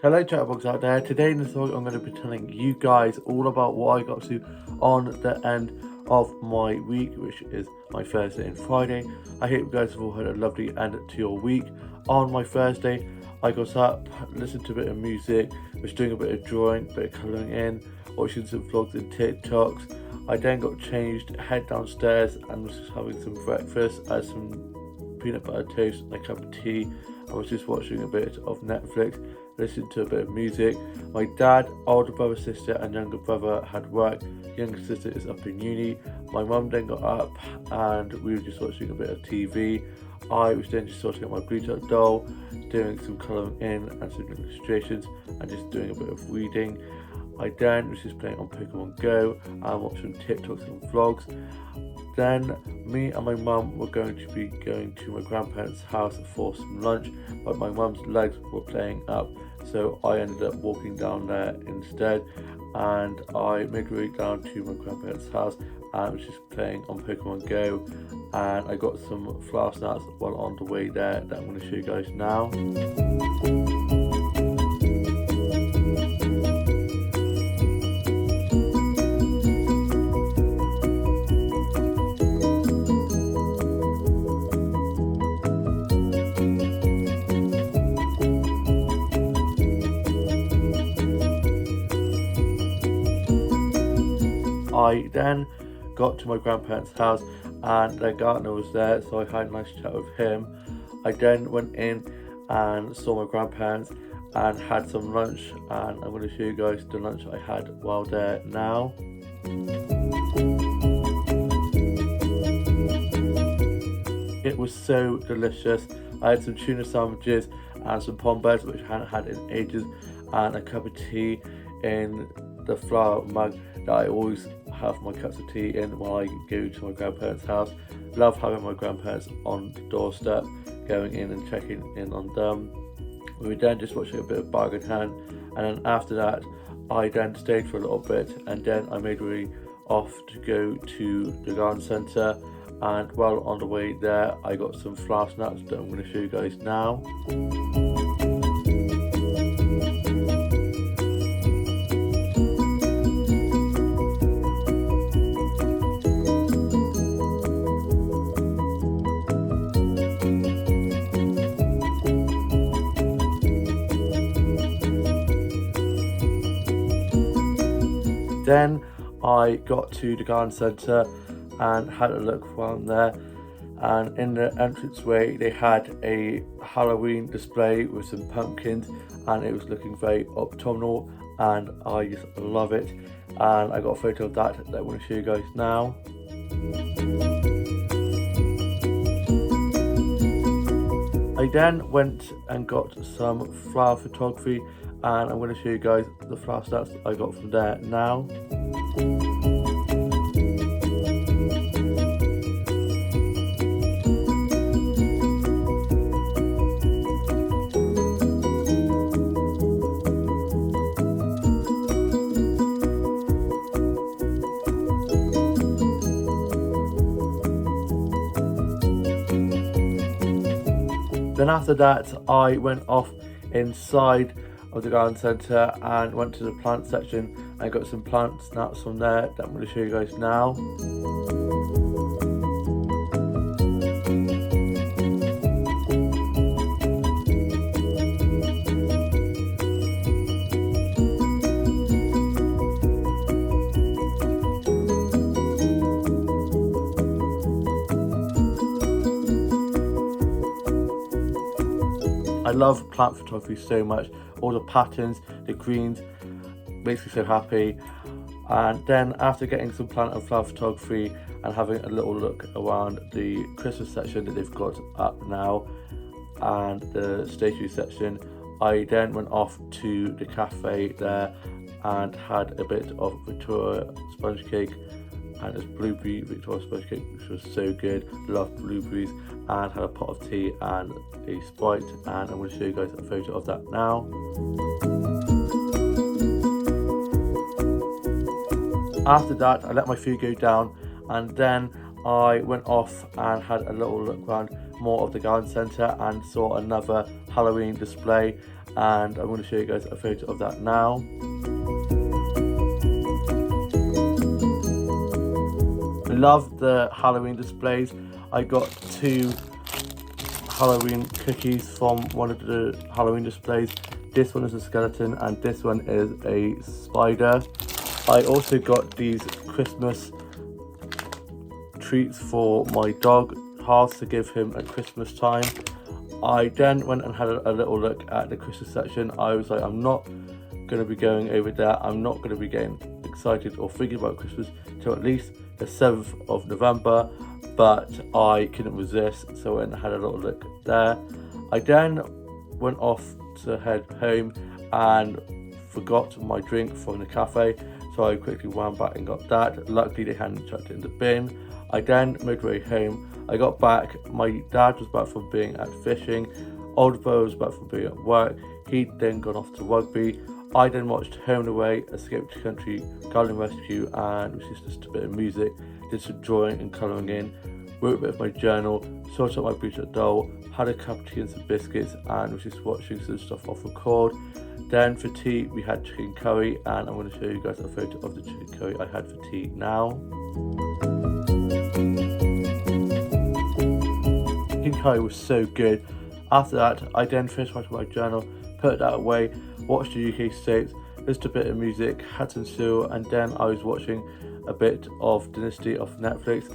Hello chatterbox out there. Today in this vlog I'm going to be telling you guys all about what I got to on the end of my week, which is my Thursday and Friday. I hope you guys have all had a lovely end to your week. On my Thursday I got up, listened to a bit of music, was doing a bit of drawing, a bit of colouring in, watching some vlogs and TikToks. I then got changed, head downstairs and was just having some breakfast. I had some peanut butter toast and a cup of tea. I was just watching a bit of Netflix, listening to a bit of music. My dad, older brother, sister and younger brother had work. Younger sister is up in uni. My mum then got up and we were just watching a bit of TV. I was then just sorting out my Blue Dot doll, doing some colouring in and some illustrations and just doing a bit of reading. I then was just playing on Pokemon Go and watching TikToks and vlogs. Then me and my mum were going to be going to my grandparents' house for some lunch, but my mum's legs were playing up, so I ended up walking down there instead, and I made my way down to my grandparents' house and was just playing on Pokemon Go, and I got some flower snacks while on the way there that I'm going to show you guys now. I then got to my grandparents' house and their gardener was there, so I had a nice chat with him. I then went in and saw my grandparents and had some lunch, and I'm going to show you guys the lunch I had while there now. It was so delicious. I had some tuna sandwiches and some pommes, which I hadn't had in ages, and a cup of tea in the flower mug that I always have my cups of tea in when I go to my grandparents' house. Love having my grandparents on the doorstep, going in and checking in on them. We were then just watching a bit of Bargain Hand, and then after that I then stayed for a little bit, and then I made my way off to go to the garden centre, and while on the way there I got some flower snacks that I'm going to show you guys now. Then I got to the garden centre and had a look around there, and in the entranceway they had a Halloween display with some pumpkins, and it was looking very autumnal and I just love it, and I got a photo of that I want to show you guys now. I then went and got some flower photography, and I'm going to show you guys the flower stats I got from there now. Then after that I went off inside of the garden centre and went to the plant section. I got some plant snaps from there that I'm going to show you guys now. I love plant photography so much. All the patterns, the greens, makes me so happy. And then after getting some plant and flower photography and having a little look around the Christmas section that they've got up now and the stationery section, I then went off to the cafe there and had a bit of Victoria sponge cake, and it's blueberry Victoria sponge cake, which was so good. Love blueberries, and had a pot of tea and a Sprite, and I'm going to show you guys a photo of that now. After that I let my food go down, and then I went off and had a little look around more of the garden centre and saw another Halloween display, and I'm going to show you guys a photo of that now. I love the Halloween displays. I got 2 Halloween cookies from one of the Halloween displays. This one is a skeleton and this one is a spider. I also got these Christmas treats for my dog Haas to give him at Christmas time. I then went and had a little look at the Christmas section. I was like, I'm not going to be going over there. I'm not going to be getting excited or thinking about Christmas till at least the 7th of November, but I couldn't resist, so I went and had a little look there. I then went off to head home and forgot my drink from the cafe, so I quickly ran back and got that. Luckily they hadn't chucked it in the bin. I then made my way home. I got back, my dad was back from being at fishing, older brother was back from being at work. He'd then gone off to rugby. I then watched Home and Away, Escape to Country, Garden Rescue, and which is just a bit of music. Did some drawing and colouring in, wrote a bit of my journal, sorted out my Bridget doll, had a cup of tea and some biscuits, and was just watching some stuff off record. Then for tea we had chicken curry, and I'm going to show you guys a photo of the chicken curry I had for tea now. Chicken curry was so good. After that I then finished writing my journal, put that away, watched the UK States, listened to a bit of music, had some cereal, and then I was watching a bit of Dynasty of Netflix.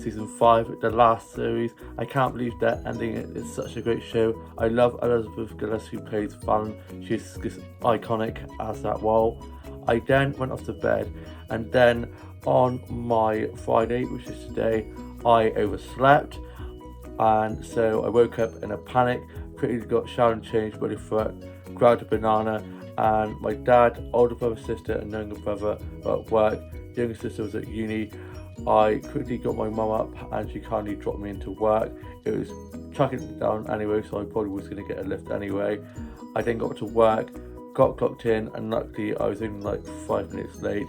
Season 5, the last series. I can't believe they're ending it. It's such a great show. I love Elizabeth Gillies, who plays Fallon. She's just iconic as that role. I then went off to bed, and then on my Friday, which is today, I overslept, and so I woke up in a panic, quickly got showered and changed, ready for it, grabbed a banana, and my dad, older brother, sister and younger brother were at work. Younger sister was at uni. I quickly got my mum up and she kindly dropped me into work. It was chucking it down anyway, so I probably was going to get a lift anyway. I then got to work, got clocked in, and luckily I was only like 5 minutes late,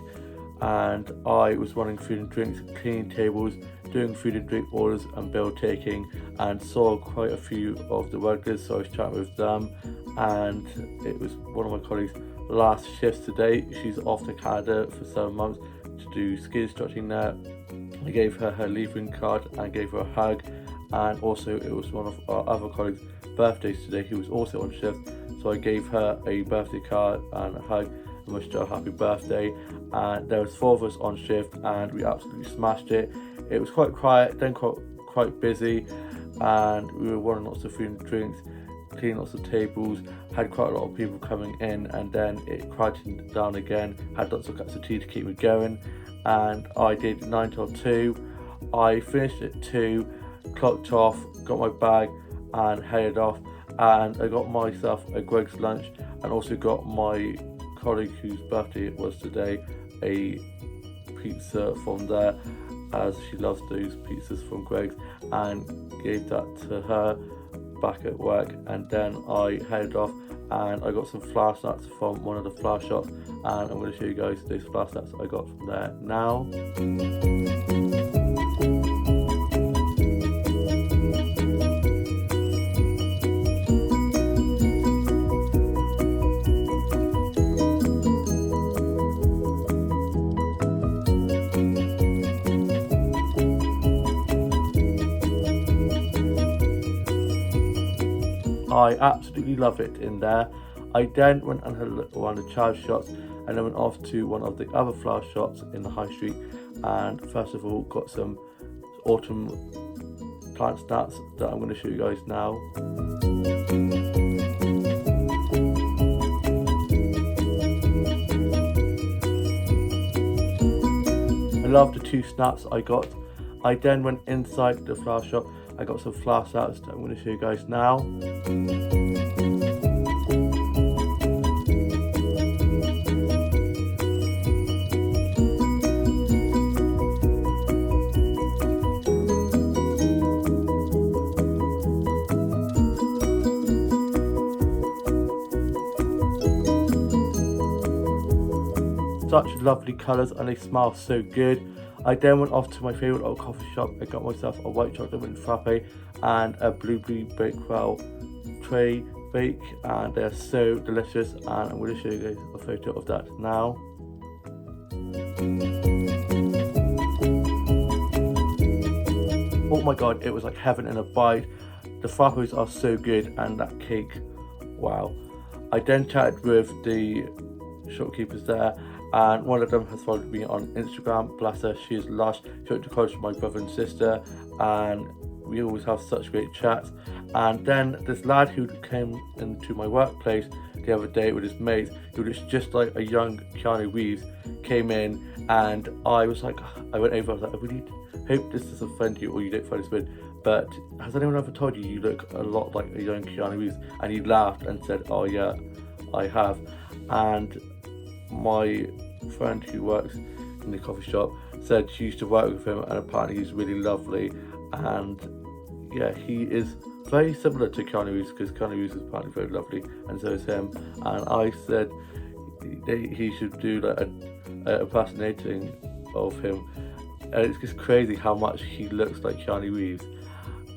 and I was running food and drinks, cleaning tables, doing food and drink orders and bill taking, and saw quite a few of the workers, so I was chatting with them, and it was one of my colleagues' last shifts today. She's off to Canada for 7 months to do ski instructing there. I gave her her leaving card and gave her a hug, and also it was one of our other colleagues' birthdays today who was also on shift, so I gave her a birthday card and a hug and wished her a happy birthday. And there was 4 of us on shift and we absolutely smashed it. It was quite quiet, then quite busy, and we were running lots of food and drinks, cleaning lots of tables, had quite a lot of people coming in, and then it quieted down again, had lots of cups of tea to keep me going, and I did 9 till 2. I finished at 2, clocked off, got my bag and headed off, and I got myself a Greg's lunch, and also got my colleague whose birthday it was today a pizza from there, as she loves those pizzas from Greg's, and gave that to her back at work. And then I headed off and I got some flour snacks from one of the flour shops, and I'm going to show you guys those flour snacks I got from there now. I absolutely love it in there. I then went and had a look around the charity shops, and then went off to one of the other flower shops in the high street, and first of all got some autumn plant snacks that I'm going to show you guys now. I love the 2 snaps I got. I then went inside the flower shop. I got some flower snacks that I'm going to show you guys now. Such lovely colours, and they smell so good. I then went off to my favourite little coffee shop. I got myself a white chocolate mint frappe and a blueberry bakewell tray bake, and they're so delicious, and I'm going to show you guys a photo of that now. Oh my god, it was like heaven in a bite. The frappes are so good, and that cake, wow. I then chatted with the shopkeepers there, and one of them has followed me on Instagram. Bless her, she is lush. She went to college with my brother and sister, and we always have such great chats. And then this lad who came into my workplace the other day with his mates, who looks just like a young Keanu Reeves, came in, and I was like, I went over, I was like, I really hope this doesn't offend you or you don't find this weird, but has anyone ever told you you look a lot like a young Keanu Reeves? And he laughed and said, oh yeah, I have. And my friend who works in the coffee shop said she used to work with him, and apparently he's really lovely. And yeah, he is very similar to Keanu Reeves, because Keanu Reeves is apparently very lovely, and so is him. And I said he should do like a impersonating of him, and it's just crazy how much he looks like Keanu Reeves.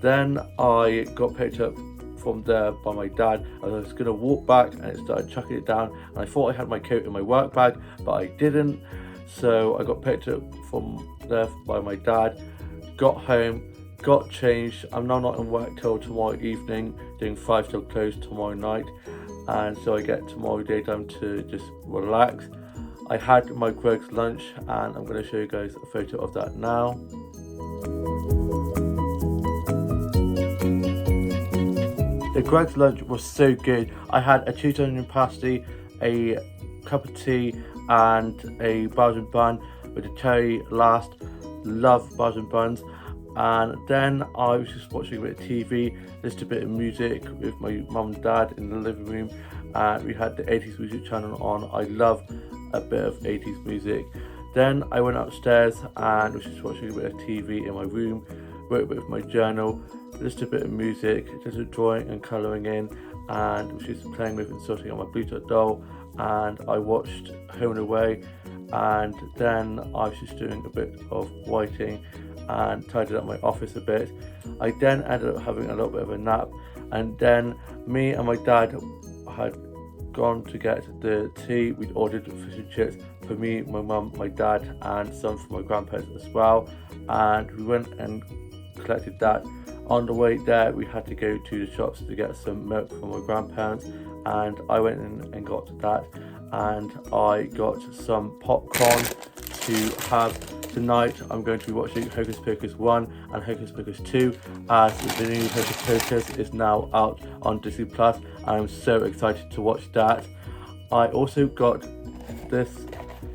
Then I got picked up from there by my dad. I was going to walk back, and it started chucking it down, and I thought I had my coat in my work bag, but I didn't. So I got picked up from there by my dad, got home, got changed. I'm now not in work till tomorrow evening, doing 5 till close tomorrow night, and so I get tomorrow daytime to just relax. I had my Greg's lunch, and I'm going to show you guys a photo of that now. The Greg's lunch was so good. I had a cheese onion pasty, a cup of tea, and a Belgian bun with a cherry last. Love Belgian buns. And then I was just watching a bit of TV, listening to a bit of music with my mum and dad in the living room, and we had the 80s music channel on. I love a bit of 80s music. Then I went upstairs and was just watching a bit of TV in my room, wrote a bit of my journal, listened to a bit of music, just drawing and colouring in, and was just playing with and sorting out my Bluetooth doll. And I watched Home and Away, and then I was just doing a bit of writing and tidied up my office a bit. I then ended up having a little bit of a nap, and then me and my dad had gone to get the tea. We'd ordered fish and chips for me, my mum, my dad, and some for my grandparents as well, and we went and collected that. On the way there, we had to go to the shops to get some milk for my grandparents, and I went in and got that, and I got some popcorn to have. Tonight I'm going to be watching Hocus Pocus 1 and Hocus Pocus 2, as the new Hocus Pocus is now out on Disney Plus, and I'm so excited to watch that. I also got this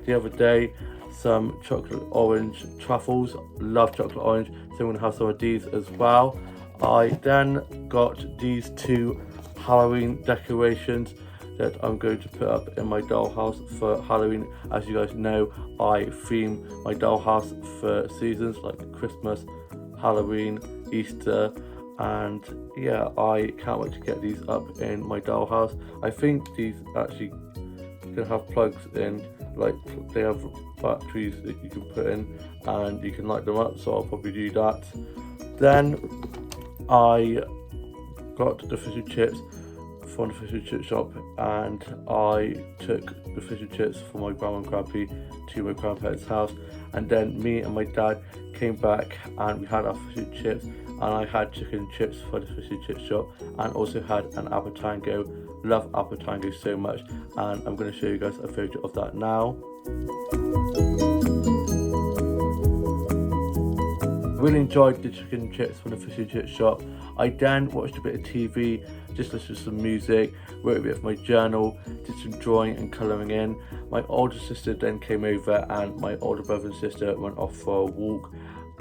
the other day, some chocolate orange truffles. Love chocolate orange, so I'm going to have some of these as well. I then got these 2 Halloween decorations that I'm going to put up in my dollhouse for Halloween. As you guys know, I theme my dollhouse for seasons like Christmas, Halloween, Easter, and yeah, I can't wait to get these up in my dollhouse. I think these actually can have plugs in, like they have batteries that you can put in and you can light them up, so I'll probably do that. Then I got the fish and chips from the fish and chip shop, and I took the fish and chips from my grandma and grandpa to my grandparents' house, and then me and my dad came back and we had our fish and chips, and I had chicken and chips for the fish and chip shop, and also had an apple tango. Love apple tango so much, and I'm going to show you guys a photo of that now. Really enjoyed the chicken and chips from the fish and chip shop. I then watched a bit of TV, just listened to some music, wrote a bit of my journal, did some drawing and colouring in. My older sister then came over, and my older brother and sister went off for a walk.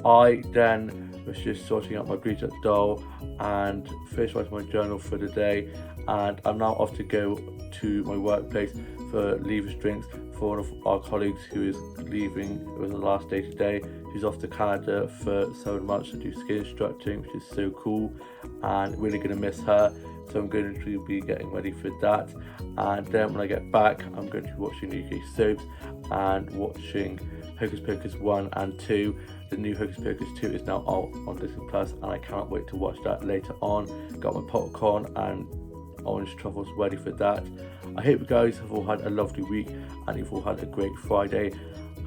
I then was just sorting out my Bluetooth doll and finished writing my journal for the day, and I'm now off to go to my workplace for leavers drinks for one of our colleagues who is leaving. It was the last day today. She's off to Canada for 7 months to do ski instructing, which is so cool, and really going to miss her. So I'm going to be getting ready for that, and then when I get back I'm going to be watching the UK soaps and watching Hocus Pocus 1 and 2. The new Hocus Pocus 2 is now out on Disney Plus, and I cannot wait to watch that later on. Got my popcorn and orange truffles ready for that. I hope you guys have all had a lovely week and you've all had a great Friday.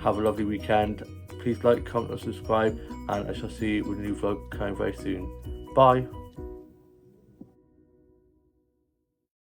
Have a lovely weekend. Please like, comment and subscribe, and I shall see you with a new vlog coming very soon. Bye.